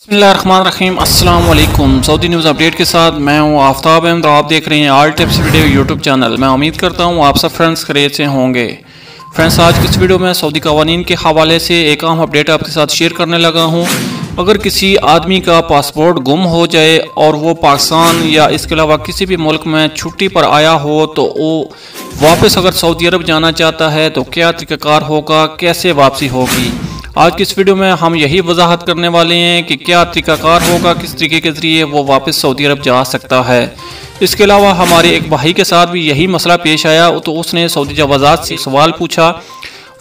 बिस्मिल्लाहिर्रहमानिर्रहीम अस्सलाम वालेकुम। सऊदी न्यूज़ अपडेट के साथ मैं हूं आफ्ताब अहमद। आप देख रहे हैं all tips video YouTube channel. मैं उम्मीद करता हूं आप सब फ्रेंड्स खैरियत से होंगे। फ्रेंड्स, आज की इस वीडियो में सऊदी कवानीन के हवाले से एक अहम अपडेट आपके साथ शेयर करने लगा हूं। अगर किसी आदमी का पासपोर्ट गुम हो जाए और वो पाकिस्तान या इसके अलावा किसी भी मुल्क में छुट्टी पर आया हो तो वो वापस अगर सऊदी अरब जाना चाहता है तो क्या तरीक़ाकार होगा, कैसे वापसी होगी। आज की इस वीडियो में हम यही वजाहत करने वाले हैं कि क्या तरीक़ाकार होगा, किस तरीके के ज़रिए वो वापस सऊदी अरब जा सकता है। इसके अलावा हमारे एक भाई के साथ भी यही मसला पेश आया तो उसने सऊदी जवाज़ात से सवाल पूछा।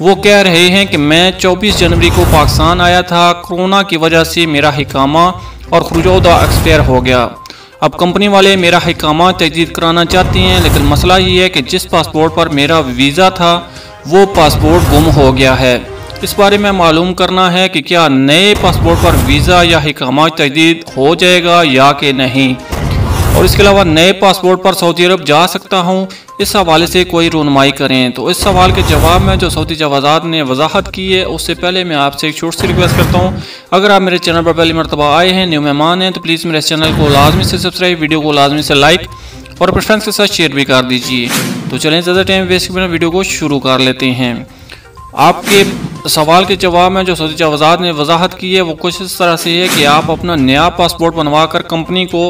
वो कह रहे हैं कि मैं 24 जनवरी को पाकिस्तान आया था, कोरोना की वजह से मेरा हिकामा और खुरूजौदा एक्सपायर हो गया। अब कंपनी वाले मेरा हिकामा तजदीद कराना चाहते हैं, लेकिन मसला ये है कि जिस पासपोर्ट पर मेरा वीज़ा था वो पासपोर्ट गुम हो गया है। इस बारे में मालूम करना है कि क्या नए पासपोर्ट पर वीज़ा या हिकामा तजदीद हो जाएगा या कि नहीं, और इसके अलावा नए पासपोर्ट पर सऊदी अरब जा सकता हूँ, इस हवाले से कोई रहनुमाई करें। तो इस सवाल के जवाब में जो सऊदी जवाज़ात ने वजाहत की है उससे पहले मैं आपसे एक छोटी सी रिक्वेस्ट करता हूँ, अगर आप मेरे चैनल पर पहली मरतबा आए हैं, न्यू मेहमान हैं, तो प्लीज़ मेरे चैनल को लाजमी से सब्सक्राइब, वीडियो को लाजमी से लाइक और अपने फ्रेंड्स के साथ शेयर भी कर दीजिए। तो चलें ज़्यादा टाइम वेस्ट करके वीडियो को शुरू कर लेते हैं। आपके सवाल के जवाब में जो सऊदी जवाज़ात ने वजाहत की है वो कुछ इस तरह से है कि आप अपना नया पासपोर्ट बनवा कर कंपनी को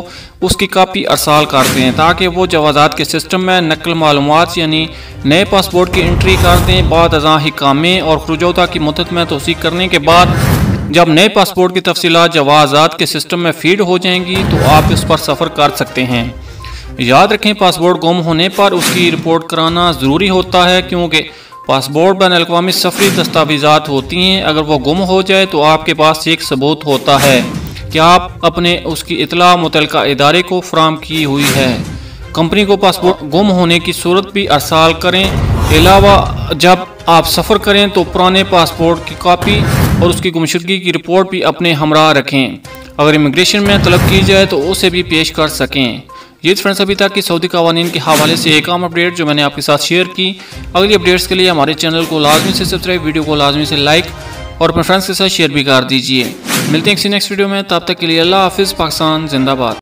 उसकी कापी अरसाल करते हैं ताकि वो जवाज़ात के सिस्टम में नकल मालूमात यानी नए पासपोर्ट की एंट्री कर दें। बाद अज़ां हिकामे और खुरूजौदा की मुद्दत में तौसीक करने के बाद जब नए पासपोर्ट की तफसीलात जवाज़ात के सिस्टम में फीड हो जाएंगी तो आप उस पर सफ़र कर सकते हैं। याद रखें, पासपोर्ट गुम होने पर उसकी रिपोर्ट कराना ज़रूरी होता है क्योंकि पासपोर्ट बैन अल-अक़वामी सफरी दस्तावेज़ात होती हैं। अगर वो गुम हो जाए तो आपके पास एक सबूत होता है कि आप अपने उसकी इतला मुतल्लिका इदारे को फराहम की हुई है। कंपनी को पासपोर्ट गुम होने की सूरत भी अरसाल करें। अलावा जब आप सफ़र करें तो पुराने पासपोर्ट की कापी और उसकी गुमशुदगी की रिपोर्ट भी अपने हमरा रखें। अगर इमिग्रेशन में तलब की जाए तो उसे भी पेश कर सकें। ये फ्रेंड्स अभी तक की सऊदी कवानीन के हवाले से एक आम अपडेट जो मैंने आपके साथ शेयर की। अगली अपडेट्स के लिए हमारे चैनल को लाजमी से सब्सक्राइब, वीडियो को लाजमी से लाइक और अपने फ्रेंड्स के साथ शेयर भी कर दीजिए। मिलते हैं किसी नेक्स्ट वीडियो में, तब तक के लिए अल्लाह हाफिज़। पाकिस्तान जिंदाबाद।